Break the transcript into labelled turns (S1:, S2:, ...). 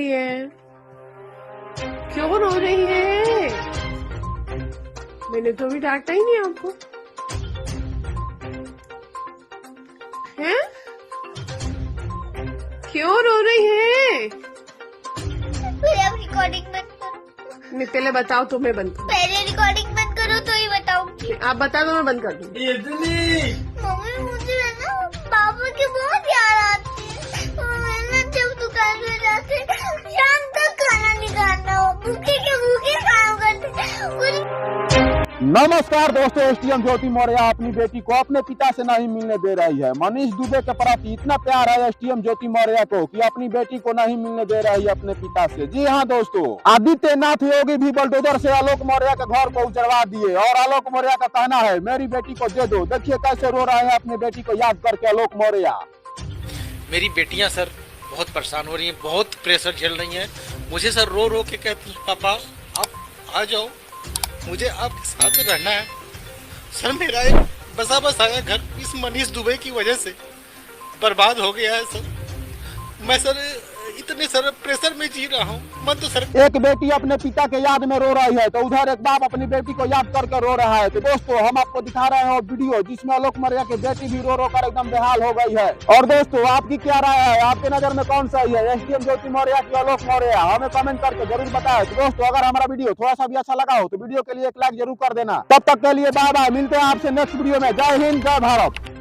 S1: है? क्यों रो रही है? मैंने तो अभी डांटा ही नहीं आपको। हैं? क्यों रो रही है?
S2: पहले आप रिकॉर्डिंग बंद करो।
S1: नहीं, पहले बताओ तो मैं बंद करूं।
S2: पहले रिकॉर्डिंग बंद करो तो ही बताऊंगी।
S1: आप बता दो, मैं बंद कर दूं।
S2: मम्मी मुझे है ना पापा की बहुत याद आती है। मैं ना जब दुकान पे जाते शाम तक खाना नहीं खाना हो, भूखे के भूखे काम करते।
S3: नमस्कार दोस्तों, एसटीएम ज्योति मौर्य अपनी बेटी को अपने पिता से नहीं मिलने दे रही है। मनीष दुबे के प्रति इतना प्यार है एसटीएम ज्योति मौर्य को कि अपनी बेटी को नहीं मिलने दे रही है अपने पिता से। जी हाँ दोस्तों, आदित्यनाथ योगी भी बुलडोजर से आलोक मौर्य के घर को उजड़वा दिए और आलोक मौर्य का कहना है मेरी बेटी को दे दो। देखिए कैसे रो रहे हैं अपनी बेटी को याद करके आलोक मौर्य।
S4: मेरी बेटियां सर बहुत परेशान हो रही हैं, बहुत प्रेशर झेल रही हैं। मुझे सर रो रो के कहती हैं पापा आप आ जाओ, मुझे आपके साथ रहना है। सर मेरा एक बसा बसाया घर इस मनीष दुबे की वजह से बर्बाद हो गया है सर। मैं सर इतने सर प्रेशर में जी रहा हूँ। मन तो सर
S3: एक बेटी अपने पिता के याद में रो रही है तो उधर एक बाप अपनी बेटी को याद करके रो रहा है। तो दोस्तों हम आपको दिखा रहे हैं वीडियो जिसमें आलोक मौर्य की बेटी भी रो रो कर एकदम बेहाल हो गई है। और दोस्तों आपकी क्या राय है, आपके नजर में कौन सही है, एसटीएम ज्योति मौर्य की आलोक मौर्य? हमें कमेंट करके जरूर बताएं। तो दोस्तों अगर हमारा वीडियो थोड़ा सा भी अच्छा लगा हो तो वीडियो के लिए एक लाइक जरूर कर देना। तब तक के लिए बाय बाय, मिलते हैं आपसे नेक्स्ट वीडियो में। जय हिंद, जय भारत।